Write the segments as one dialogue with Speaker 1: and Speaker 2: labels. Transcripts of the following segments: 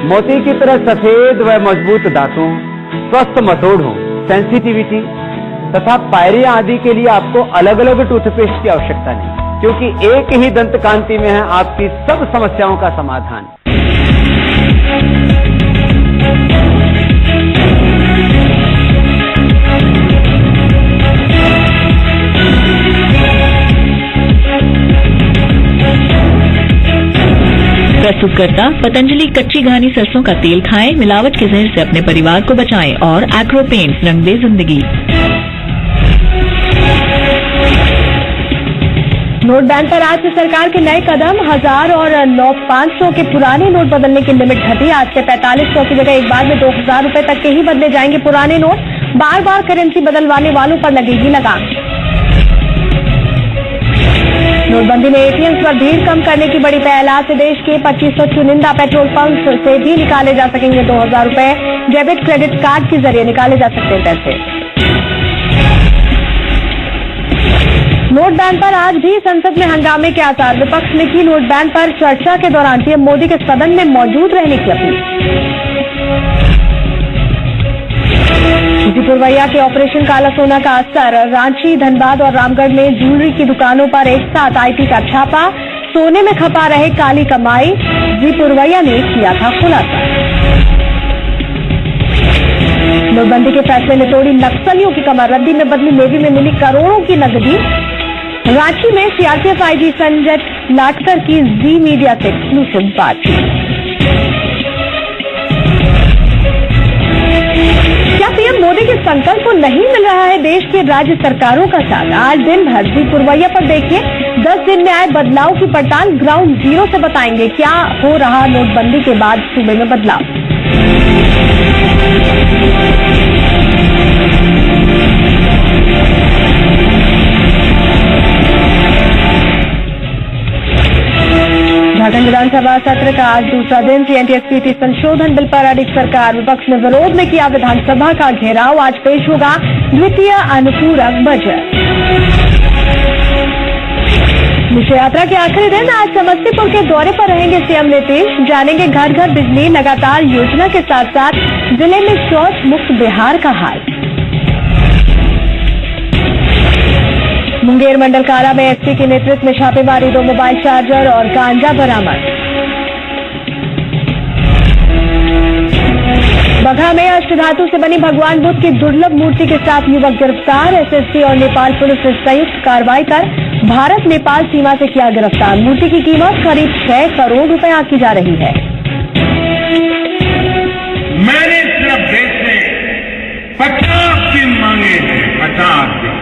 Speaker 1: मोती की तरह सफेद व मजबूत दांतों, स्वस्थ मसोड़ों, सेंसिटिविटी तथा पायरिया आदि के लिए आपको अलग अलग टूथपेस्ट की आवश्यकता नहीं, क्योंकि एक ही दंत कांति में है आपकी सब समस्याओं का समाधान।
Speaker 2: प्रस्तुतकर्ता पतंजलि कच्ची घानी सरसों का तेल खाएं, मिलावट के जहर से अपने परिवार को बचाएं और एक्रो पेंट रंग दे जिंदगी।
Speaker 3: नोट बैन पर आज से सरकार के नए कदम। 1000 और 500 के पुराने नोट बदलने की लिमिट घटी। आज से 4500 की जगह एक बार में 2000 रुपए तक के ही बदले जाएंगे पुराने नोट। बार बार करेंसी बदलवाने वालों पर लगेगी लगाम। नोटबंदी में एटीएम्स पर भीड़ कम करने की बड़ी पहल। आज से देश के 2500 चुनिंदा पेट्रोल पंप से भी निकाले जा सकेंगे 2000 रुपए। डेबिट क्रेडिट कार्ड के जरिए निकाले जा सकते हैं पैसे। नोट बैन पर आज भी संसद में हंगामे के आसार। विपक्ष ने की नोट बैन पर चर्चा के दौरान पीएम मोदी के सदन में मौजूद रहने की अपील। पुरवैया के ऑपरेशन काला सोना का असर। रांची, धनबाद और रामगढ़ में ज्वेलरी की दुकानों पर एक साथ आईटी का छापा। सोने में खपा रहे काली कमाई। जी पुरवैया ने किया था खुलासा। नोटबंदी के फैसले में तोड़ी नक्सलियों की कमर। रद्दी में बदली नेवी में मिली करोड़ों की नकदी। रांची में सीआरपीएफ आईजी संजय लाटकर की जी मीडिया से एक्सक्लूसिव बातचीत। क्या पीएम मोदी के संकल्प को नहीं मिल रहा है देश के राज्य सरकारों का साथ? आज दिन भर जी पुरवैया पर देखिए 10 दिन में आए बदलाव की पड़ताल। ग्राउंड जीरो से बताएंगे क्या हो रहा नोटबंदी के बाद सूबे में बदलाव। झारखंड विधानसभा सत्र का आज दूसरा दिन। सीएनटीएसपीटी संशोधन बिल पर अडिग सरकार। विपक्ष ने विरोध में किया विधानसभा का घेराव। आज पेश होगा द्वितीय अनुपूरक बजट। विजय यात्रा के आखिरी दिन। आज समस्तीपुर के दौरे पर रहेंगे सीएम नीतीश। जानेंगे घर घर बिजली लगातार योजना के साथ साथ जिले में शौच मुक्त बिहार का हाल। मुंगेर मंडल कारा में एसपी के नेतृत्व में छापेमारी। 2 मोबाइल चार्जर और गांजा बरामद। बगहा में अष्टधातु से बनी भगवान बुद्ध की दुर्लभ मूर्ति के साथ युवक गिरफ्तार। एसएसटी और नेपाल पुलिस ने संयुक्त कार्रवाई कर भारत नेपाल सीमा से किया गिरफ्तार। मूर्ति की कीमत करीब 6 करोड़ रुपए आंकी जा रही है।
Speaker 4: मैंने सिर्फ देश से 50 दिन मांगे हैं, 50 दिन।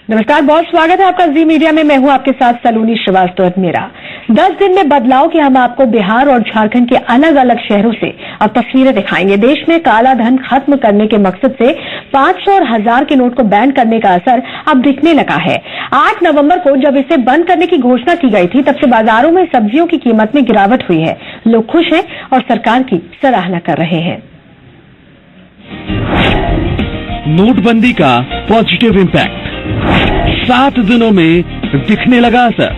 Speaker 3: नमस्कार, बहुत स्वागत है आपका जी मीडिया में। मैं हूं आपके साथ सलोनी श्रीवास्तव मेरा। 10 दिन में बदलाव की हम आपको बिहार और झारखंड के अलग अलग शहरों से अब तस्वीरें दिखाएंगे। देश में काला धन खत्म करने के मकसद से 500 और 1000 के नोट को बैन करने का असर अब दिखने लगा है। 8 नवंबर को जब इसे बंद करने की घोषणा की गई थी, तब से बाजारों में सब्जियों की कीमत में गिरावट हुई है। लोग खुश हैं और सरकार की सराहना कर रहे हैं।
Speaker 5: नोटबंदी का पॉजिटिव इम्पैक्ट 7 दिनों में दिखने लगा असर।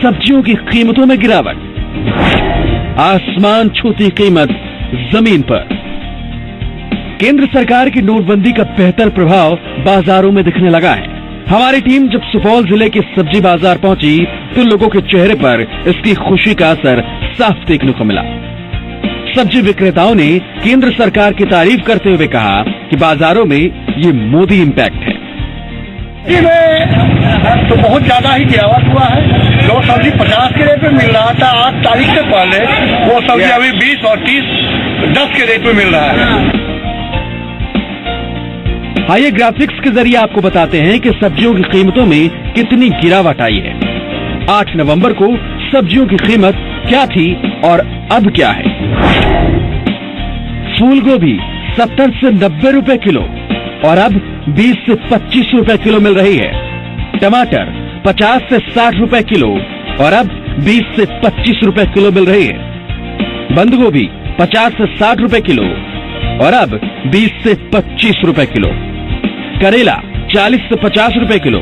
Speaker 5: सब्जियों की कीमतों में गिरावट। आसमान छूती कीमत जमीन पर। केंद्र सरकार की नोटबंदी का बेहतर प्रभाव बाजारों में दिखने लगा है। हमारी टीम जब सुपौल जिले के सब्जी बाजार पहुंची तो लोगों के चेहरे पर इसकी खुशी का असर साफ देखने को मिला। सब्जी विक्रेताओं ने केंद्र सरकार की तारीफ करते हुए कहा कि बाजारों में ये मोदी इम्पैक्ट है।
Speaker 4: तो बहुत ज्यादा ही गिरावट हुआ है। जो सब्जी 50 के रेट पे मिल रहा था 8 तारीख से पहले, वो सब्जी अभी 20 और 30, 10 के रेट पे मिल रहा है।
Speaker 5: आइए ग्राफिक्स के जरिए आपको बताते हैं कि सब्जियों की कीमतों में कितनी गिरावट आई है। 8 नवंबर को सब्जियों की कीमत क्या थी और अब क्या है। फूल गोभी 70 से 90 रुपए किलो और अब 20 से 25 रुपए किलो मिल रही है। टमाटर 50 से 60 रुपए किलो और अब 20 से 25 रुपए किलो मिल रही है। बंद गोभी 50 से 60 रुपए किलो और अब 20 से 25 रुपए किलो। करेला 40 से 50 रुपए किलो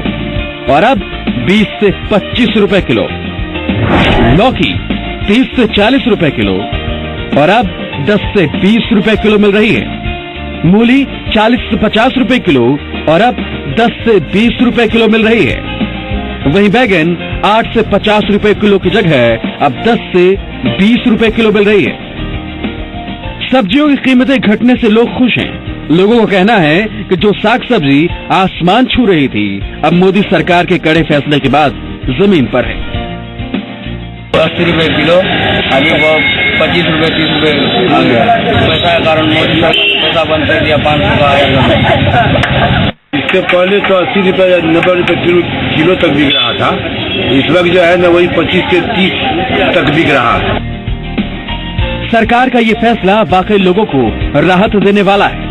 Speaker 5: और अब 20 से 25 रुपए किलो। लौकी 30 से 40 रुपए किलो और अब 10 से 20 रुपए किलो मिल रही है। मूली 40 से 50 रुपए किलो और अब 10 से 20 रुपए किलो मिल रही है। वहीं बैगन 8 से 50 रुपए किलो की जगह अब 10 से 20 रुपए किलो मिल रही है। सब्जियों की कीमतें घटने से लोग खुश हैं। लोगों का कहना है कि जो साग सब्जी आसमान छू रही थी अब मोदी सरकार के कड़े फैसले के बाद जमीन पर है।
Speaker 6: 80 रुपए किलो, अभी वो 25 रुपए 30 रुपए आ गया। पैसा के कारण मोदी पैसा बंद कर दिया, 500 का आया।
Speaker 4: इससे पहले तो 80 रुपए या 90 रुपए किलो तक बिक रहा था। इस वक्त जो है ना वही 25 से 30 तक बिक रहा है।
Speaker 5: सरकार का ये फैसला वाकई लोगों को राहत देने वाला है।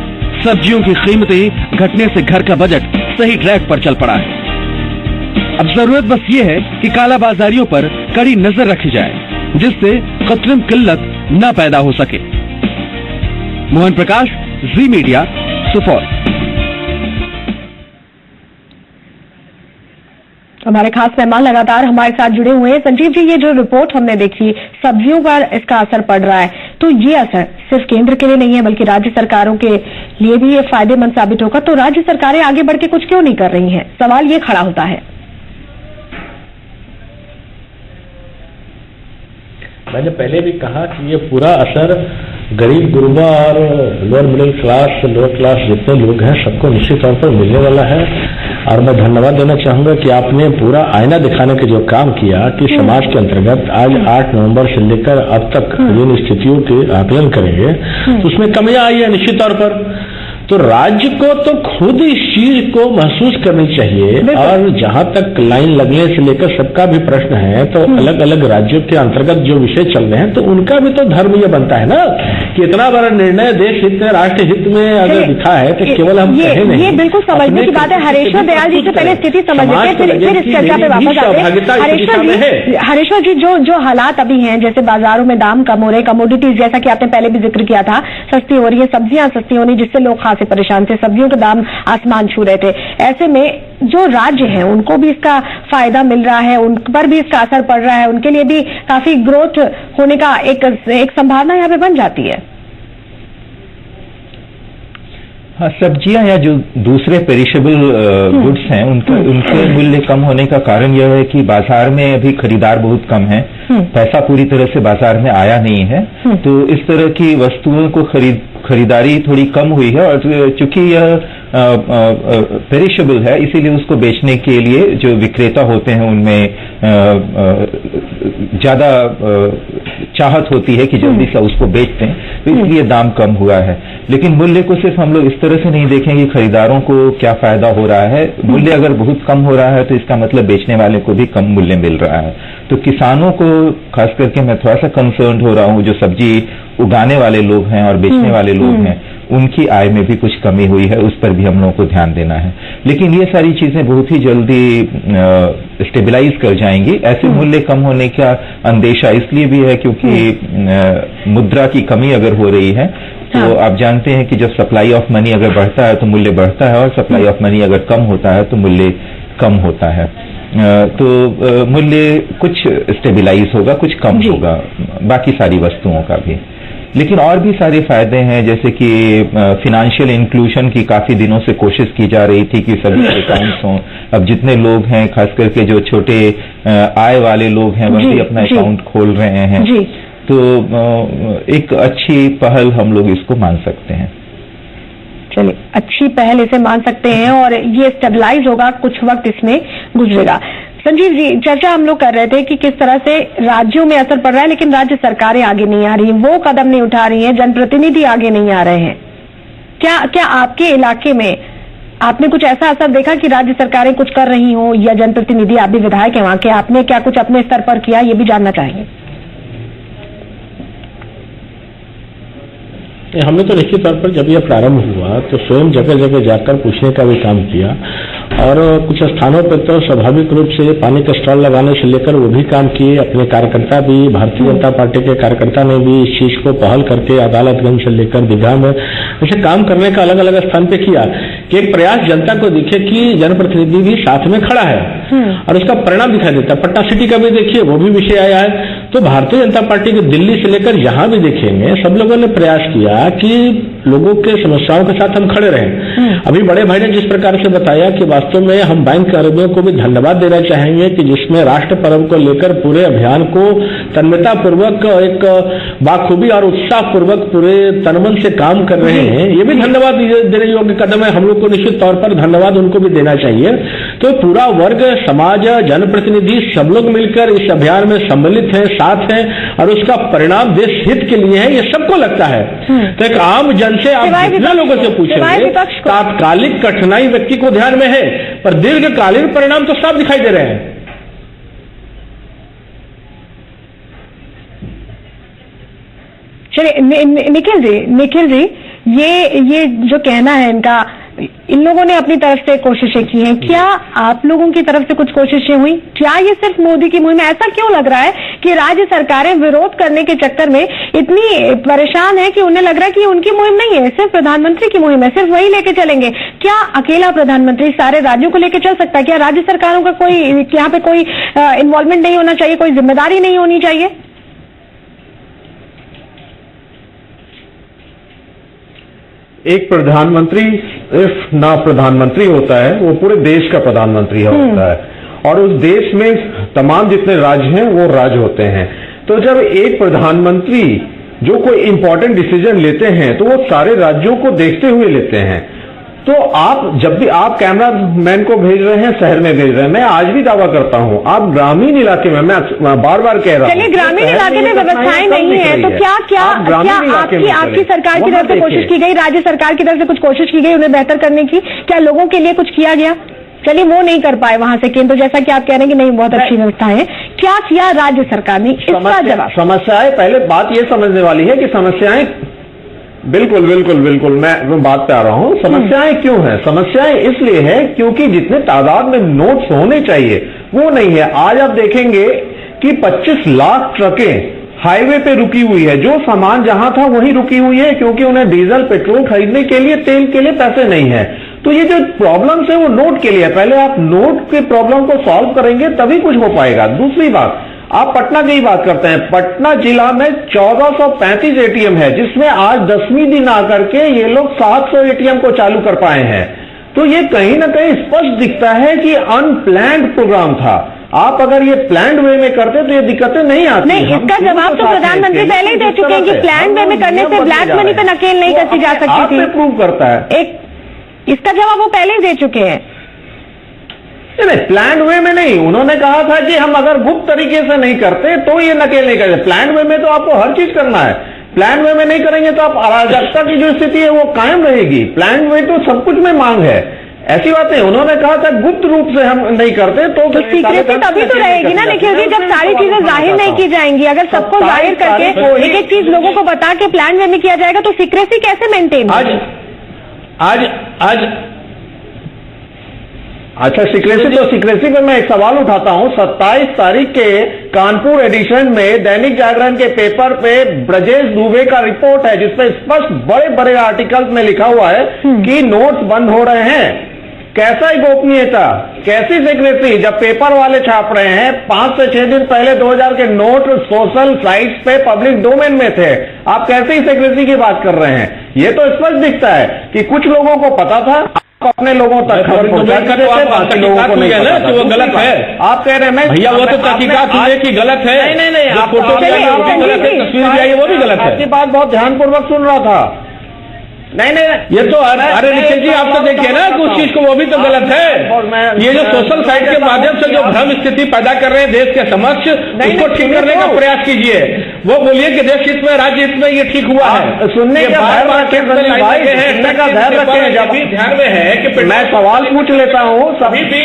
Speaker 5: सब्जियों की कीमतें घटने से घर का बजट सही ट्रैक पर चल पड़ा है। अब जरूरत बस ये है कि कालाबाजारियों पर कड़ी नजर रखी जाए, जिससे कृत्रिम किल्लत न पैदा हो सके। मोहन प्रकाश, जी मीडिया, सुपौल।
Speaker 3: हमारे खास मेहमान लगातार हमारे साथ जुड़े हुए हैं। संजीव जी, ये जो रिपोर्ट हमने देखी, सब्जियों पर इसका असर पड़ रहा है, तो ये असर सिर्फ केंद्र के लिए नहीं है बल्कि राज्य सरकारों के लिए भी ये फायदेमंद साबित होगा। तो राज्य सरकारें आगे बढ़ के कुछ क्यों नहीं कर रही हैं? सवाल ये खड़ा होता है।
Speaker 7: मैंने पहले भी कहा कि ये पूरा असर गरीब गुरबा और lower middle class, lower class जितने लोग हैं सबको निश्चित तौर पर मिलने वाला है। और मैं धन्यवाद देना चाहूंगा कि आपने पूरा आईना दिखाने का जो काम किया कि समाज के अंतर्गत आज 8 नवंबर से लेकर अब तक जिन स्थितियों के आकलन करेंगे तो उसमें कमियां आई है निश्चित तौर पर। तो राज्य को तो खुद इस चीज को महसूस करनी चाहिए। और जहां तक लाइन लगने से लेकर सबका भी प्रश्न है, तो अलग अलग राज्यों के अंतर्गत जो विषय चल रहे हैं तो उनका भी तो धर्म ये बनता है ना कि इतना बड़ा निर्णय देश हित में, राष्ट्र हित में अगर दिखा है तो केवल हम कहें नहीं।
Speaker 3: ये बिल्कुल समझने की बात है। हरेश्वर दयाल जी से पहले स्थिति समझ लेते, फिर इस चर्चा पे वापस आते हैं। हरेश्वर जी, जो हालात अभी हैं, जैसे बाजारों में दाम कम हो रहे, कमोडिटीज जैसा कि आपने पहले भी जिक्र किया था, सस्ती हो रही है, सब्जियां सस्ती होनी जिससे लोग खासे परेशान थे, सब्जियों के दाम आसमान छू रहे थे। ऐसे में जो राज्य हैं उनको भी इसका फायदा मिल रहा है, उन पर भी इसका असर पड़ रहा है, उनके लिए भी काफी ग्रोथ होने का एक संभावना यहाँ पे बन जाती है।
Speaker 8: हाँ, सब्जियां या जो दूसरे पेरिशेबल गुड्स हैं उनके मूल्य कम होने का कारण यह है कि बाजार में अभी खरीदार बहुत कम है, पैसा पूरी तरह से बाजार में आया नहीं है। तो इस तरह की वस्तुओं को खरीदारी थोड़ी कम हुई है और चूंकि यह पेरिशेबल है इसीलिए उसको बेचने के लिए जो विक्रेता होते हैं उनमें ज्यादा चाहत होती है कि जल्दी से उसको बेच दें, तो इसलिए दाम कम हुआ है। लेकिन मूल्य को सिर्फ हम लोग इस तरह से नहीं देखें कि खरीदारों को क्या फायदा हो रहा है। मूल्य अगर बहुत कम हो रहा है तो इसका मतलब बेचने वाले को भी कम मूल्य मिल रहा है। तो किसानों को खास करके मैं थोड़ा सा कंसर्न हो रहा हूं, जो सब्जी उगाने वाले लोग हैं और बेचने वाले लोग हैं उनकी आय में भी कुछ कमी हुई है, उस पर भी हम लोगों को ध्यान देना है। लेकिन ये सारी चीजें बहुत ही जल्दी स्टेबलाइज कर जाएंगी। ऐसे मूल्य कम होने का अंदेशा इसलिए भी है क्योंकि मुद्रा की कमी अगर हो रही है तो आप जानते हैं कि जब सप्लाई ऑफ मनी अगर बढ़ता है तो मूल्य बढ़ता है और सप्लाई ऑफ मनी अगर कम होता है तो मूल्य कम होता है। तो मूल्य कुछ स्टेबलाइज होगा, कुछ कम होगा बाकी सारी वस्तुओं का भी। लेकिन और भी सारे फायदे हैं, जैसे कि फिनेंशियल इंक्लूजन की काफी दिनों से कोशिश की जा रही थी कि सभी अकाउंट्स हों। अब जितने लोग हैं, खास करके जो छोटे आय वाले लोग हैं, वह भी अपना अकाउंट खोल रहे हैं। तो एक अच्छी पहल हम लोग इसको मान सकते हैं।
Speaker 3: चलिए, अच्छी पहल इसे मान सकते हैं और ये स्टेबलाइज होगा, कुछ वक्त इसमें गुजरेगा। संजीव जी, चर्चा हम लोग कर रहे थे कि किस तरह से राज्यों में असर पड़ रहा है लेकिन राज्य सरकारें आगे नहीं आ रही, वो कदम नहीं उठा रही हैं, जनप्रतिनिधि आगे नहीं आ रहे हैं। क्या आपके इलाके में आपने कुछ ऐसा असर देखा कि राज्य सरकारें कुछ कर रही हों या जनप्रतिनिधि, आप भी विधायक हैं वहां के, आपने क्या कुछ अपने स्तर पर किया, ये भी जानना चाहेंगे।
Speaker 7: हमने तो निश्चित तौर पर जब यह प्रारंभ हुआ तो स्वयं जगह जगह जाकर पूछने का भी काम किया और कुछ स्थानों पर तो स्वाभाविक रूप से पानी का स्टॉल लगाने से लेकर वो भी काम किए। अपने कार्यकर्ता भी, भारतीय जनता पार्टी के कार्यकर्ता ने भी इस चीज को पहल करके अदालतगंज से लेकर दीघा में ऐसे काम करने का अलग अलग स्थान पे किया कि एक प्रयास जनता को दिखे कि जनप्रतिनिधि भी साथ में खड़ा है और उसका परिणाम दिखाई देता है। पटना सिटी का भी देखिए, वो भी विषय आया है। तो भारतीय जनता पार्टी के दिल्ली से लेकर जहां भी देखेंगे सब लोगों ने प्रयास किया कि लोगों के समस्याओं के साथ हम खड़े रहें। अभी बड़े भाई ने जिस प्रकार से बताया कि वास्तव में हम बैंक कर्मियों को भी धन्यवाद देना चाहेंगे कि जिसमें राष्ट्र पर्व को लेकर पूरे अभियान को तन्मयता पूर्वक, एक बाखूबी और उत्साह पूर्वक पूरे तनमन से काम कर रहे हैं। ये भी धन्यवाद देने योग्य कदम है। हम लोग को निश्चित तौर पर धन्यवाद उनको भी देना चाहिए। तो पूरा वर्ग, समाज, जनप्रतिनिधि सब लोग मिलकर इस अभियान में सम्मिलित हैं, साथ हैं और उसका परिणाम देश हित के लिए है, ये सबको लगता है। तो एक आम जन से आप जितना लोगों से पूछेंगे, तात्कालिक कठिनाई व्यक्ति को ध्यान में है पर दीर्घकालीन परिणाम तो साफ दिखाई दे रहे हैं।
Speaker 3: चलिए निखिल जी, ये जो कहना है इनका, इन लोगों ने अपनी तरफ से कोशिशें की हैं, क्या आप लोगों की तरफ से कुछ कोशिशें हुई? क्या ये सिर्फ मोदी की मुहिम है? ऐसा क्यों लग रहा है कि राज्य सरकारें विरोध करने के चक्कर में इतनी परेशान है कि उन्हें लग रहा है कि उनकी मुहिम नहीं है, सिर्फ प्रधानमंत्री की मुहिम है, सिर्फ वही लेके चलेंगे? क्या अकेला प्रधानमंत्री सारे राज्यों को लेकर चल सकता है? क्या राज्य सरकारों का कोई यहाँ पे कोई इन्वॉल्वमेंट नहीं होना चाहिए, कोई जिम्मेदारी नहीं होनी चाहिए?
Speaker 9: एक प्रधानमंत्री सिर्फ ना प्रधानमंत्री होता है, वो पूरे देश का प्रधानमंत्री होता है और उस देश में तमाम जितने राज्य हैं वो राज्य होते हैं। तो जब एक प्रधानमंत्री जो कोई इंपॉर्टेंट डिसीजन लेते हैं तो वो सारे राज्यों को देखते हुए लेते हैं। तो आप जब भी आप कैमरामैन को भेज रहे हैं, शहर में भेज रहे हैं, मैं आज भी दावा करता हूं, आप ग्रामीण इलाके में, मैं बार बार कह रहा हूं,
Speaker 3: चलिए ग्रामीण इलाके में व्यवस्थाएं नहीं है तो क्या आपकी सरकार की तरफ से कोशिश की गई, राज्य सरकार की तरफ से कुछ कोशिश की गई उन्हें बेहतर करने की? क्या लोगों के लिए कुछ किया गया? चलिए वो नहीं कर पाए वहां से केंद्र, जैसा कि आप कह रहे हैं कि नहीं बहुत अच्छी व्यवस्था है, क्या किया राज्य सरकार ने? इसका जवाब।
Speaker 9: समस्याएं, पहले बात ये समझने वाली है कि समस्याएं, बिल्कुल मैं बात पे आ रहा हूं। समस्याएं क्यों है? समस्याएं इसलिए है क्योंकि जितने तादाद में नोट्स होने चाहिए वो नहीं है। आज आप देखेंगे कि 25 लाख ट्रकें हाईवे पे रुकी हुई है, जो सामान जहां था वहीं रुकी हुई है क्योंकि उन्हें डीजल पेट्रोल खरीदने के लिए, तेल के लिए पैसे नहीं है। तो ये जो प्रॉब्लम्स है वो नोट के लिए है। पहले आप नोट के प्रॉब्लम को सॉल्व करेंगे तभी कुछ हो पाएगा। दूसरी बात, आप पटना की ही बात करते हैं, पटना जिला में 1435 एटीएम है जिसमें आज 10वीं दिन आकर के ये लोग 700 एटीएम को चालू कर पाए हैं। तो ये कहीं ना कहीं स्पष्ट दिखता है कि अनप्लान्ड प्रोग्राम था। आप अगर ये प्लान्ड वे में करते तो ये दिक्कतें नहीं आती।
Speaker 3: नहीं, इसका जवाब तो प्रधानमंत्री पहले ही दे चुके हैं कि प्लान्ड वे में करने से ब्लैक मनी पे नकेल नहीं कसी जा सकती थी।
Speaker 9: प्रूव करता है
Speaker 3: इसका जवाब वो पहले ही दे चुके हैं।
Speaker 9: नहीं, प्लान वे में नहीं, उन्होंने कहा था कि हम अगर गुप्त तरीके से नहीं करते तो ये नकेल नहीं करते। प्लान वे में तो आपको हर चीज करना है, प्लान वे में नहीं करेंगे तो आप अराजकता की जो स्थिति है वो कायम रहेगी। प्लान वे तो सब कुछ में मांग है, ऐसी बात नहीं। उन्होंने कहा था गुप्त रूप से हम नहीं करते तो
Speaker 3: सीक्रेसी तभी तो रहेगी ना निखिल जी, जब सारी चीजें जाहिर नहीं की जाएंगी। अगर सबको जाहिर करके एक एक चीज लोगों को बता के प्लान वे में किया जाएगा तो सीक्रेसी कैसे मेंटेन?
Speaker 9: अच्छा, सीक्रेसी पे मैं एक सवाल उठाता हूं। 27 तारीख के कानपुर एडिशन में दैनिक जागरण के पेपर पे ब्रजेश दुबे का रिपोर्ट है जिसपे स्पष्ट बड़े बड़े आर्टिकल्स में लिखा हुआ है कि नोट्स बंद हो रहे हैं। कैसा ही गोपनीयता, कैसी सीक्रेसी? जब पेपर वाले छाप रहे हैं, 5 से 6 दिन पहले 2000 के नोट सोशल साइट्स पे पब्लिक डोमेन में थे, आप कैसे ही सीक्रेसी की बात कर रहे हैं? ये तो स्पष्ट दिखता है कि कुछ लोगों को पता था, अपने लोगों तक खबर पहुंचा करते थे, बाकी लोगों को नहीं पता था। वो गलत है, आप कह रहे हैं। भैया वो तो तहकीकात हुई कि गलत है। नहीं, आप फोटो भी आई वो भी गलत है, तस्वीर भी आई वो भी गलत है। आपकी बात बहुत ध्यानपूर्वक सुन रहा था। नहीं, ये तो अरे निखिल जी आप तो देखिए ना कि उस चीज को, वो भी तो गलत है। ये जो सोशल साइट के माध्यम से जो भ्रम स्थिति पैदा कर रहे हैं देश के समक्ष, उसको ठीक करने का प्रयास कीजिए। वो बोलिए कि देश हित में, राज्य हित में ये ठीक हुआ है। सुनने का ध्यान रखें, जब भी ध्यान में है कि मैं सवाल पूछ लेता हूँ सभी भी।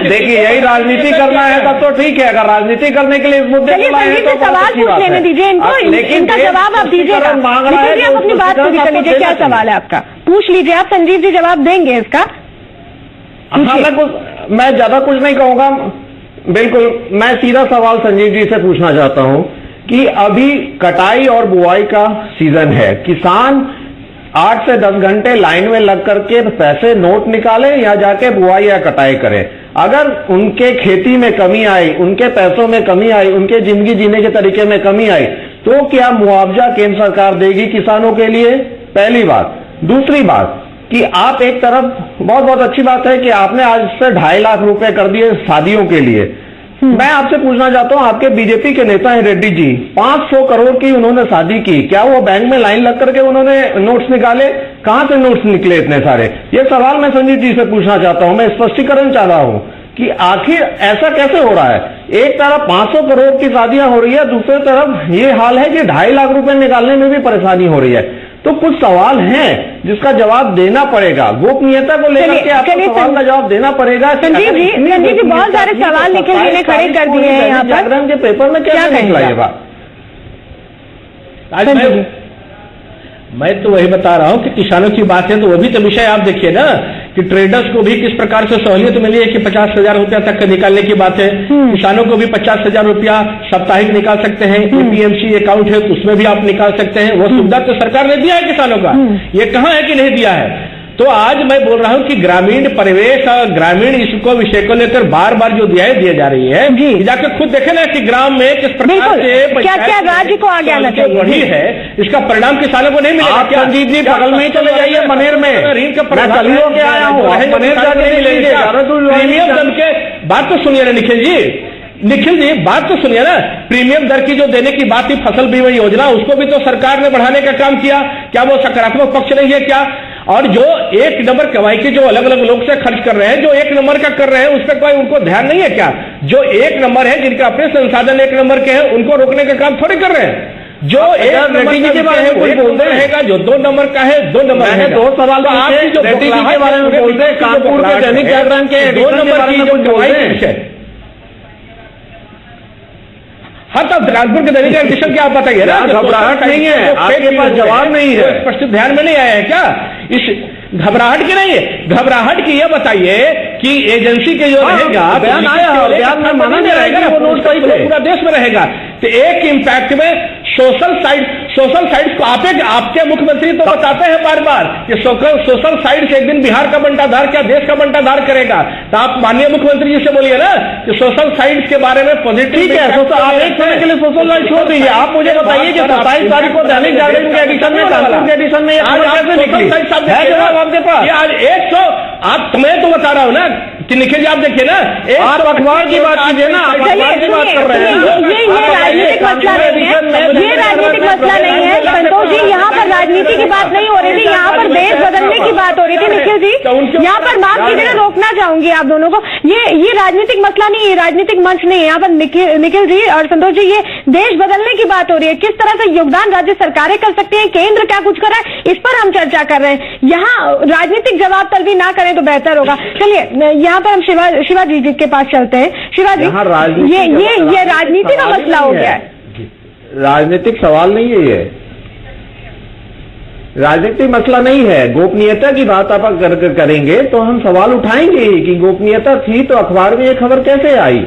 Speaker 9: देखिए, यही राजनीति करना है तब तो ठीक है, अगर राजनीति करने के लिए इस मुद्दे को लाए तो
Speaker 3: सवाल पूछ लेने दीजिए इनको, इनका जवाब आप दीजिएगा। मांग रहा है अपनी बात पूरी कर लीजिए। क्या सवाल है आपका? पूछ लीजिए आप, संजीव जी जवाब देंगे इसका।
Speaker 9: हाँ, मैं ज्यादा कुछ नहीं कहूंगा। बिल्कुल, मैं सीधा सवाल संजीव जी से पूछना चाहता हूं कि अभी कटाई और बुआई का सीजन है, किसान 8 से 10 घंटे लाइन में लग करके पैसे नोट निकाले या जाके बुआई या कटाई करें। अगर उनके खेती में कमी आई, उनके पैसों में कमी आई, उनके जिंदगी जीने के तरीके में कमी आई, तो क्या मुआवजा केंद्र सरकार देगी किसानों के लिए? पहली बात। दूसरी बात कि आप एक तरफ बहुत अच्छी बात है कि आपने आज से 2.5 लाख रुपए कर दिए शादियों के लिए। मैं आपसे पूछना चाहता हूं, आपके बीजेपी के नेता हैं रेड्डी जी, 500 करोड़ की उन्होंने शादी की, क्या वो बैंक में लाइन लग करके उन्होंने नोट्स निकाले? कहां से नोट्स निकले इतने सारे? ये सवाल मैं संजीव जी से पूछना चाहता हूं, मैं स्पष्टीकरण चाह रहा हूं कि आखिर ऐसा कैसे हो रहा है? एक तरफ 500 करोड़ की शादियां हो रही है, दूसरी तरफ ये हाल है कि 2.5 लाख रुपए निकालने में भी परेशानी हो रही है। तो कुछ सवाल हैं जिसका जवाब देना पड़ेगा, गोपनीयता को लेकर के आपको सवाल का जवाब देना पड़ेगा।
Speaker 3: संजीव जी बहुत सारे सवाल निखिल जी ने खड़े कर दिए हैं यहाँ पर।
Speaker 9: जागरण के पेपर में क्या निकला ये बात?
Speaker 7: मैं तो वही बता रहा हूं कि किसानों की बात है तो वो भी तो विषय आप देखिए ना कि ट्रेडर्स को भी किस प्रकार से सहूलियत मिली है कि 50,000 रुपया तक का निकालने की बात है। किसानों को भी 50,000 रुपया साप्ताहिक निकाल सकते हैं। एपीएमसी अकाउंट है तो उसमें भी आप निकाल सकते हैं। वो सुविधा तो सरकार ने दिया है किसानों का, ये कहां है कि नहीं दिया है। तो आज मैं बोल रहा हूं कि ग्रामीण परिवेश और ग्रामीण इसको विषय को लेकर बार बार जो दिए जा रही है, जाकर खुद देखे ना कि ग्राम में किस प्रकार से
Speaker 3: क्या राज्य को आगे आना चाहिए
Speaker 7: बढ़ी है, इसका परिणाम किसानों को नहीं मिलेगा।
Speaker 9: आप संजीव जी बगल में ही चले जाइए मनेर में, मैं कलियों के आया हूँ, मनेर जाके नहीं लेंगे।
Speaker 7: प्रीमियम दर के बात तो सुनिए ना निखिल जी, बात तो सुनिए ना। प्रीमियम दर की जो देने की बात थी फसल बीमा योजना, उसको भी तो सरकार ने बढ़ाने का काम किया। क्या वो सकारात्मक पक्ष नहीं है क्या? और जो 1 नंबर कमाई की जो अलग अलग लोग से खर्च कर रहे हैं, जो 1 नंबर का कर रहे हैं, उस पर कोई उनको ध्यान नहीं है क्या? जो 1 नंबर है, जिनके अपने संसाधन 1 नंबर के हैं, उनको रोकने का काम थोड़ी कर रहे हैं। जो 1 नंबर के बारे में बोल रहे रहेगा, जो 2 नंबर का है 2 नंबर है।
Speaker 9: 2 सवाल
Speaker 7: तो आपकी जो
Speaker 9: रेड्डी जी के बारे में बोलते हैं, कानपुर के दैनिक जागरण के
Speaker 7: 2 नंबर की जो कमाई है। हाँ, तो कानपुर के दैनिक एडिशन क्या आप बताइए ना,
Speaker 9: घबराहट नहीं है, आपके पास जवाब नहीं है,
Speaker 7: स्पष्ट ध्यान में नहीं आया है क्या? इस घबराहट की नहीं है, घबराहट की ये बताइए कि एजेंसी के जो रहेगा
Speaker 9: बयान आया, बयान में माना नहीं रहेगा, वो नोट सही
Speaker 7: पूरा देश में रहेगा। तो एक इम्पैक्ट में सोशल साइड को आपके मुख्यमंत्री तो बताते हैं बार बार कि सोशल साइड से एक दिन बिहार का बंटाधार क्या देश का बंटाधार करेगा। तो आप माननीय मुख्यमंत्री जी से बोलिए ना कि सोशल साइड के बारे में पॉजिटिव।
Speaker 9: ठीक है, आप एक समय के लिए सोशल साइड छोड़ दीजिए। आप मुझे बताइए कि 27 तारीख को दैनिक जागरण के एडिशन में, कानपुर के एडिशन में कैसे निकली है? जवाब आपके पास
Speaker 7: आज 100 आप मैं तो बता रहा हूँ ना कि निखिल जी आप देखिए ना,
Speaker 9: आप अखबार की बात कीजिए ना, आप अखबार की बात कर रहे हैं।
Speaker 3: ये राजनीतिक मसला नहीं है, ये राजनीतिक मसला नहीं है संतोष जी। यहाँ पर राजनीति की बात नहीं हो रही थी, यहाँ पर देश बदलने की बात हो रही थी निखिल जी। यहाँ पर माफ कीजिएगा, रोकना चाहूंगी आप दोनों को। ये राजनीतिक मसला नहीं है, राजनीतिक मंच नहीं है। यहाँ पर निखिल जी और संतोष जी, ये देश बदलने की बात हो रही है। किस तरह से योगदान राज्य सरकारें कर सकती हैं, केंद्र क्या कुछ कर रहा है, इस पर हम चर्चा कर रहे हैं। यहाँ राजनीतिक जवाब तलबी ना करें तो बेहतर होगा। चलिए यहाँ पर हम शिवाजी जी के पास चलते हैं। शिवाजी, ये राजनीति का मसला हो गया है,
Speaker 9: राजनीतिक सवाल नहीं है, ये राजनीतिक मसला नहीं है। गोपनीयता की बात आप अगर करेंगे तो हम सवाल उठाएंगे ही कि गोपनीयता थी तो अखबार में ये खबर कैसे आई।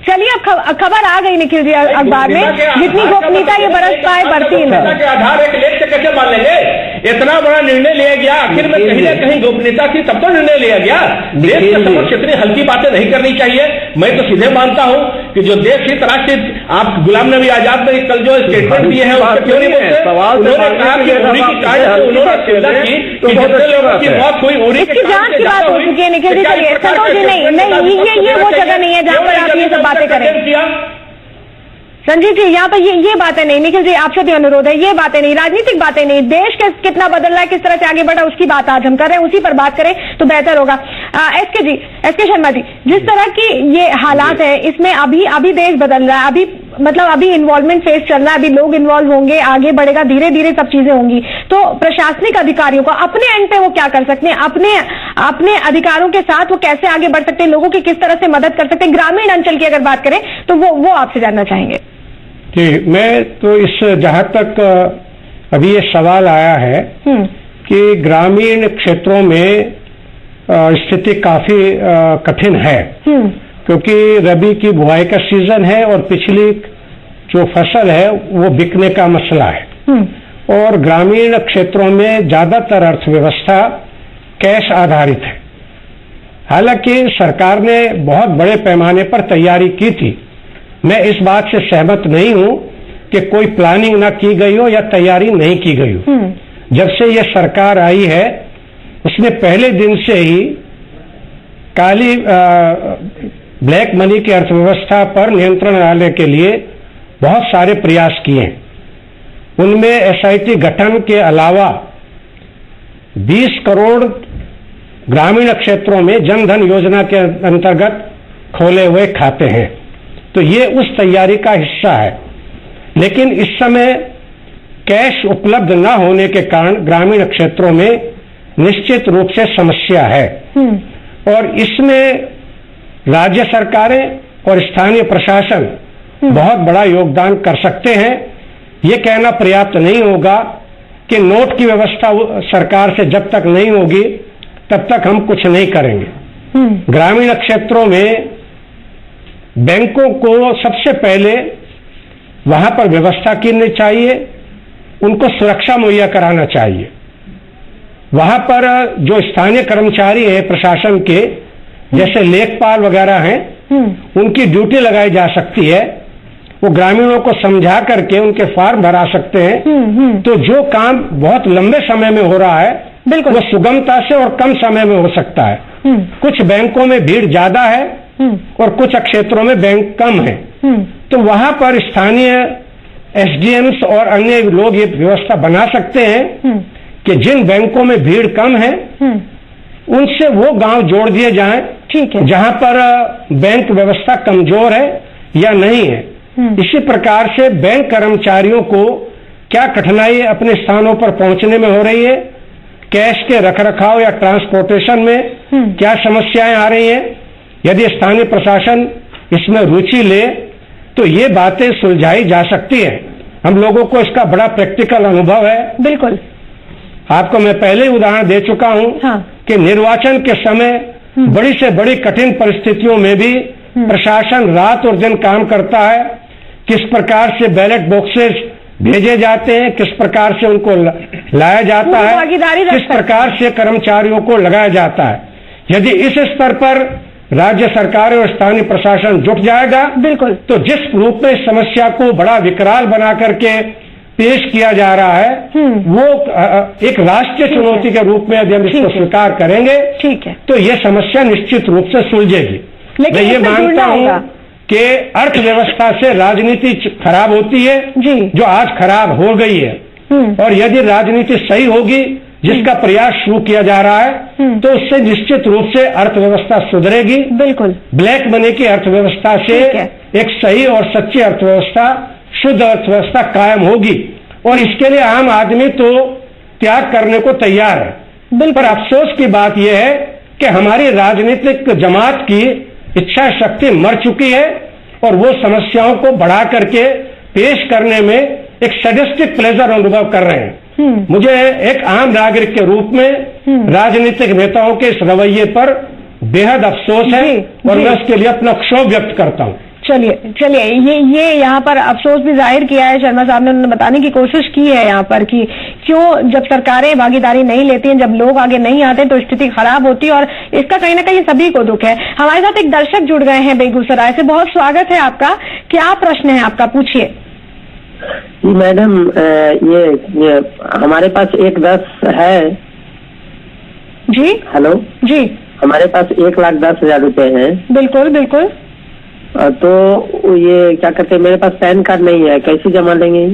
Speaker 3: चलिए अब खबर आ गई निखिल जी अखबार में, जितनी गोपनीयता ये बरस पाए बढ़ती है।
Speaker 7: के आधार एक लेख से कैसे मान लेंगे? इतना बड़ा निर्णय लिया गया, आखिर में कहीं ना कहीं गोपनीयता थी तब तो निर्णय लिया गया। देश के समक्ष इतनी हल्की बातें नहीं करनी चाहिए। मैं तो सीधे मानता हूँ कि जो देश हित राष्ट्र आप गुलाम नबी आजाद ने कल जो स्टेटमेंट दिए हैं उसके क्यों नहीं बोलते? उन्होंने कहा कि उरी की काट उन्होंने सुविधा की कि जितने लोगों की मौत हुई उरी
Speaker 3: की जांच की बात हो चुकी है निखिल जी। चलिए संतोष जी, नहीं ये वो जगह नहीं है जहाँ पर आप ये सब बातें करें। संजीव जी यहाँ पर ये बातें नहीं, निखिल जी आपसे भी अनुरोध है, ये बातें नहीं, राजनीतिक बातें नहीं, देश कितना बदल रहा है, किस तरह से आगे बढ़ा, उसकी बात आज हम कर रहे हैं, उसी पर बात करें तो बेहतर होगा। एसके शर्मा जी, जिस तरह की ये हालात है, इसमें अभी देश बदल रहा है, अभी इन्वॉल्वमेंट फेज चल रहा है, अभी लोग इन्वॉल्व होंगे, आगे बढ़ेगा, धीरे धीरे सब चीजें होंगी। तो प्रशासनिक अधिकारियों को अपने एंड पे वो क्या कर सकते हैं, अपने अधिकारों के साथ वो कैसे आगे बढ़ सकते हैं, लोगों की किस तरह से मदद कर सकते हैं, ग्रामीण अंचल की अगर बात करें तो वो आपसे जानना चाहेंगे।
Speaker 10: मैं तो इस जहां तक अभी ये सवाल आया है कि ग्रामीण क्षेत्रों में स्थिति काफी कठिन है, क्योंकि रबी की बुआई का सीजन है और पिछली जो फसल है वो बिकने का मसला है। और ग्रामीण क्षेत्रों में ज्यादातर अर्थव्यवस्था कैश आधारित है। हालांकि सरकार ने बहुत बड़े पैमाने पर तैयारी की थी। मैं इस बात से सहमत नहीं हूं कि कोई प्लानिंग ना की गई हो या तैयारी नहीं की गई हो। जब से ये सरकार आई है उसने पहले दिन से ही काली ब्लैक मनी की अर्थव्यवस्था पर नियंत्रण लाने के लिए बहुत सारे प्रयास किए हैं। उनमें एसआईटी गठन के अलावा 20 करोड़ ग्रामीण क्षेत्रों में जन धन योजना के अंतर्गत खोले हुए खाते हैं, तो ये उस तैयारी का हिस्सा है। लेकिन इस समय कैश उपलब्ध न होने के कारण ग्रामीण क्षेत्रों में निश्चित रूप से समस्या है और इसमें राज्य सरकारें और स्थानीय प्रशासन बहुत बड़ा योगदान कर सकते हैं। ये कहना पर्याप्त नहीं होगा कि नोट की व्यवस्था सरकार से जब तक नहीं होगी तब तक हम कुछ नहीं करेंगे। ग्रामीण क्षेत्रों में बैंकों को सबसे पहले वहां पर व्यवस्था करनी चाहिए, उनको सुरक्षा मुहैया कराना चाहिए। वहां पर जो स्थानीय कर्मचारी हैं प्रशासन के, जैसे लेखपाल वगैरह हैं, उनकी ड्यूटी लगाई जा सकती है। वो ग्रामीणों को समझा करके उनके फॉर्म भरा सकते हैं, तो जो काम बहुत लंबे समय में हो रहा है बिल्कुल वो सुगमता से और कम समय में हो सकता है। कुछ बैंकों में भीड़ ज्यादा है और कुछ क्षेत्रों में बैंक कम है, तो वहां पर स्थानीय एसडीएम्स और अन्य लोग ये व्यवस्था बना सकते हैं कि जिन बैंकों में भीड़ कम है उनसे वो गांव जोड़ दिए जाएं, ठीक है, जहां पर बैंक व्यवस्था कमजोर है या नहीं है। इसी प्रकार से बैंक कर्मचारियों को क्या कठिनाई अपने स्थानों पर पहुंचने में हो रही है, कैश के रखरखाव या ट्रांसपोर्टेशन में क्या समस्याएं आ रही हैं, यदि स्थानीय प्रशासन इसमें रुचि ले तो ये बातें सुलझाई जा सकती है। हम लोगों को इसका बड़ा प्रैक्टिकल अनुभव है।
Speaker 3: बिल्कुल,
Speaker 10: आपको मैं पहले ही उदाहरण दे चुका हूं कि निर्वाचन के समय बड़ी से बड़ी कठिन परिस्थितियों में भी प्रशासन रात और दिन काम करता है। किस प्रकार से बैलेट बॉक्सेस भेजे जाते हैं, किस प्रकार से उनको लाया जाता है, किस प्रकार से कर्मचारियों को लगाया जाता है। यदि इस स्तर पर राज्य सरकार और स्थानीय प्रशासन जुट जाएगा बिल्कुल, तो जिस रूप में इस समस्या को बड़ा विकराल बना करके पेश किया जा रहा है वो एक राष्ट्रीय चुनौती के रूप में यदि हम इसको स्वीकार करेंगे, ठीक है, तो ये समस्या निश्चित रूप से सुलझेगी। मैं ये मानता हूं कि अर्थव्यवस्था से राजनीति खराब होती है, जो आज खराब हो गई है, और यदि राजनीति सही होगी, जिसका प्रयास शुरू किया जा रहा है, तो उससे निश्चित रूप से अर्थव्यवस्था सुधरेगी। बिल्कुल, ब्लैक मनी की अर्थव्यवस्था से एक सही और सच्ची अर्थव्यवस्था, शुद्ध अर्थव्यवस्था कायम होगी, और इसके लिए आम आदमी तो त्याग करने को तैयार है। पर अफसोस की बात यह है कि हमारी राजनीतिक जमात की इच्छा शक्ति मर चुकी है और वो समस्याओं को बढ़ा करके पेश करने में एक सैडिस्टिक प्लेजर अनुभव कर रहे हैं। मुझे एक आम नागरिक के रूप में राजनीतिक नेताओं के इस रवैये पर बेहद अफसोस है और मैं उसके लिए अपना क्षोभ व्यक्त करता हूं।
Speaker 3: चलिए ये यहाँ पर अफसोस भी जाहिर किया है शर्मा साहब ने, उन्होंने बताने की कोशिश की है यहाँ पर कि क्यों जब सरकारें भागीदारी नहीं लेती हैं, जब लोग आगे नहीं आते तो स्थिति खराब होती है, और इसका कहीं ना कहीं सभी को दुख है। हमारे साथ एक दर्शक जुड़ गए हैं बेगूसराय से, बहुत स्वागत है आपका। क्या प्रश्न है आपका, पूछिए।
Speaker 11: मैडम ये हमारे पास 1,10,000 है
Speaker 3: जी।
Speaker 11: हेलो
Speaker 3: जी,
Speaker 11: हमारे पास 1,10,000 रुपए हैं।
Speaker 3: बिल्कुल बिल्कुल।
Speaker 11: तो ये क्या कहते हैं, मेरे पास पैन कार्ड नहीं है, कैसे जमा लेंगे?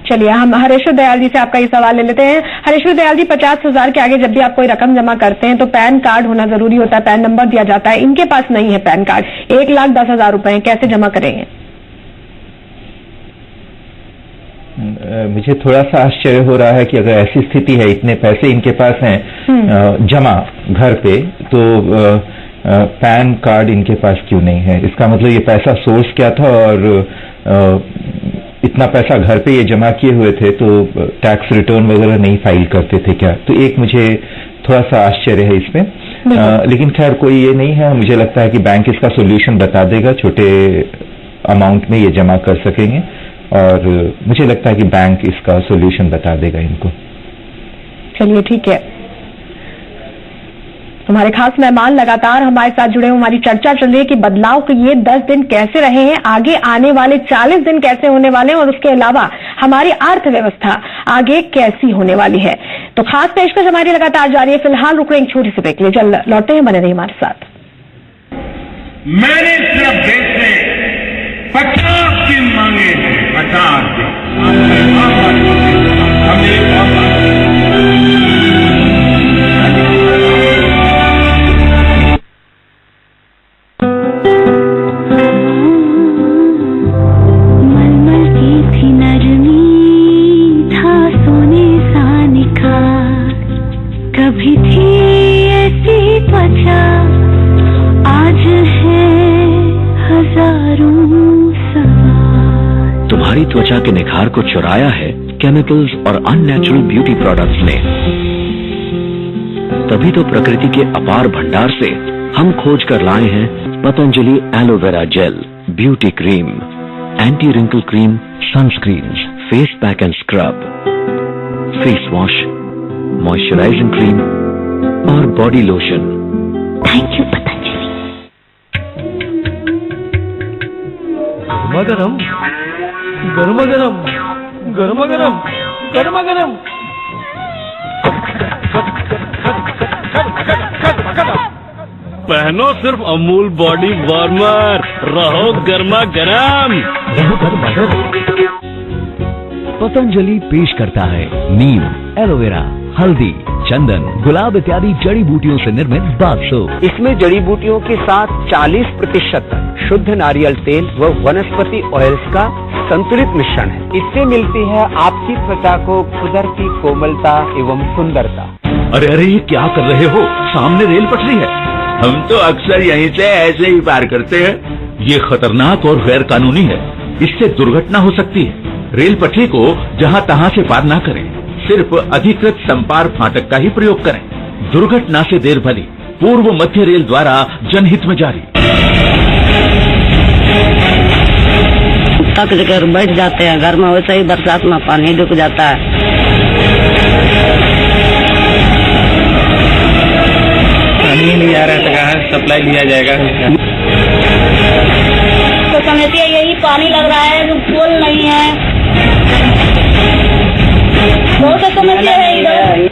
Speaker 3: चलिए हम हरेश्वर दयाल जी से आपका ये सवाल ले लेते हैं। हरेश्वर दयाल जी, 50,000 के आगे जब भी आप कोई रकम जमा करते हैं तो पैन कार्ड होना जरूरी होता है, पैन नंबर दिया जाता है। इनके पास नहीं है पैन कार्ड, 1,10,000 रुपए हैं, कैसे जमा करेंगे?
Speaker 8: मुझे थोड़ा सा आश्चर्य हो रहा है कि अगर ऐसी स्थिति है, इतने पैसे इनके पास हैं जमा घर पे, तो पैन कार्ड इनके पास क्यों नहीं है? इसका मतलब ये पैसा सोर्स क्या था, और इतना पैसा घर पे ये जमा किए हुए थे तो टैक्स रिटर्न वगैरह नहीं फाइल करते थे क्या? तो एक मुझे थोड़ा सा आश्चर्य है इसमें। लेकिन खैर कोई ये नहीं है, मुझे लगता है कि बैंक इसका सोल्यूशन बता देगा, छोटे अमाउंट में ये जमा कर सकेंगे और मुझे लगता है कि बैंक इसका सोल्यूशन बता देगा इनको।
Speaker 3: चलिए ठीक है, हमारे खास मेहमान लगातार हमारे साथ जुड़े हुए, हमारी चर्चा चल रही है कि बदलाव के ये 10 दिन कैसे रहे हैं, आगे आने वाले 40 दिन कैसे होने वाले हैं और उसके अलावा हमारी अर्थव्यवस्था आगे कैसी होने वाली है। तो खास पेशकश हमारी लगातार जारी है। फिलहाल रुक रहे एक छोटी सी ब्रेक के लिए, जल्द लौटते हैं, बने रहिए हमारे साथ।
Speaker 4: मैंने सिर्फ देश से 50 दिन मांगे, 50 दिन।
Speaker 12: कभी थी ऐसी त्वचा, आज है हजारों सवाल।
Speaker 5: तुम्हारी त्वचा के निखार को चुराया है केमिकल्स और अननेचुरल ब्यूटी प्रोडक्ट्स ने। तभी तो प्रकृति के अपार भंडार से हम खोज कर लाए हैं Patanjali aloe vera gel, beauty cream, anti wrinkle cream, sunscreen, face pack and scrub, face wash, moisturising cream और body lotion.
Speaker 12: Thank you Patanjali.
Speaker 5: गरम गरम गरम गरम गरम गरम गरम।
Speaker 13: पहनो सिर्फ अमूल बॉडी वार्मर, रहो गर्मा गर्म।
Speaker 5: पतंजलि पेश करता है नीम, एलोवेरा, हल्दी, चंदन, गुलाब इत्यादि जड़ी बूटियों से निर्मित बाथ सोप।
Speaker 1: इसमें जड़ी बूटियों के साथ 40% शुद्ध नारियल तेल व वनस्पति ऑयल्स का संतुलित मिश्रण है। इससे मिलती है आपकी त्वचा को कुदरती कोमलता एवं सुंदरता।
Speaker 14: अरे अरे ये क्या कर रहे हो, सामने रेल पटरी है। हम तो अक्सर यहीं से ऐसे ही पार करते हैं। ये खतरनाक और गैर कानूनी है, इससे दुर्घटना हो सकती है। रेल पटरी को जहाँ तहाँ से पार न करें, सिर्फ अधिकृत संपार फाटक का ही प्रयोग करें। दुर्घटना से देर भली। पूर्व मध्य रेल द्वारा जनहित में जारी।
Speaker 11: थक कर बैठ जाते हैं घर में, वैसे ही बरसात में पानी रुक जाता है।
Speaker 6: पानी नहीं आ रहा है तो कहाँ सप्लाई लिया जाएगा?
Speaker 15: तो समस्या यही पानी लग रहा है, पुल नहीं है, बहुत सा समस्या है इधर।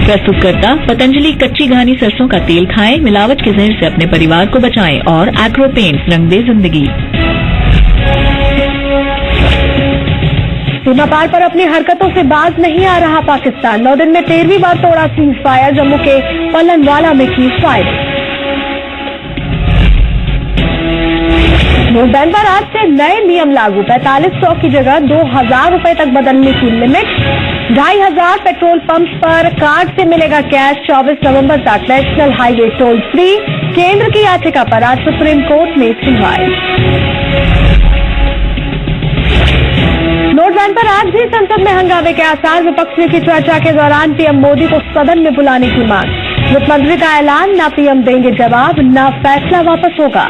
Speaker 2: प्रस्तुतकर्ता पतंजलि कच्ची घानी सरसों का तेल खाएं, मिलावट के जहर से अपने परिवार को बचाएं और एग्रो पेंट्स रंग दे जिंदगी।
Speaker 3: सीमा पार पर अपनी हरकतों से बाज नहीं आ रहा पाकिस्तान। 9 दिन में 13वीं बार तोड़ा सीज फायर, जम्मू के पलनवाला में की फायरिंग। वोट बैंक पर आज से नए नियम लागू, 4500 की जगह 2000 रुपए तक बदलने की लिमिट। 2500 पेट्रोल पंप पर कार्ड से मिलेगा कैश। 24 नवंबर तक नेशनल हाईवे टोल फ्री। केंद्र की याचिका पर आज सुप्रीम कोर्ट में सुनवाई। नोट बैन पर आज भी संसद में हंगामे के आसार, विपक्ष ने की चर्चा के दौरान पीएम मोदी को सदन में बुलाने की मांग। वित्त मंत्री का ऐलान, न पीएम देंगे जवाब, न फैसला वापस होगा।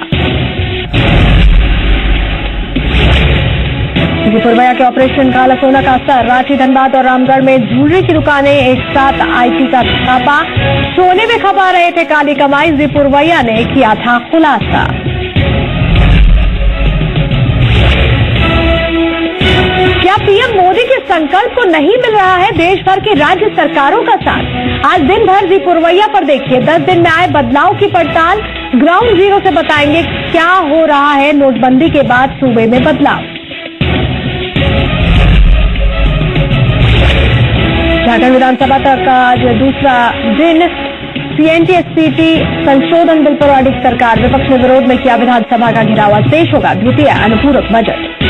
Speaker 3: पूर्वया के ऑपरेशन काला सोना का असर, रांची, धनबाद और रामगढ़ में ज्वेलरी की दुकानें एक साथ, आईटी का छापा। सोने में खपा रहे थे काली कमाई, पूर्वया ने किया था खुलासा। क्या पीएम मोदी की संकल्प को नहीं मिल रहा है देश भर के राज्य सरकारों का साथ। आज दिन भर जी पुरवैया पर देखिए 10 दिन में आए बदलाव की पड़ताल। ग्राउंड जीरो से बताएंगे क्या हो रहा है नोटबंदी के बाद सूबे में बदलाव। झारखंड विधानसभा तक आज दूसरा दिन। सीएनटी-एसपीटी संशोधन बिल पर अड़ी सरकार, विपक्ष ने विरोध में किया विधानसभा का घेराव। पेश होगा द्वितीय अनुपूरक बजट।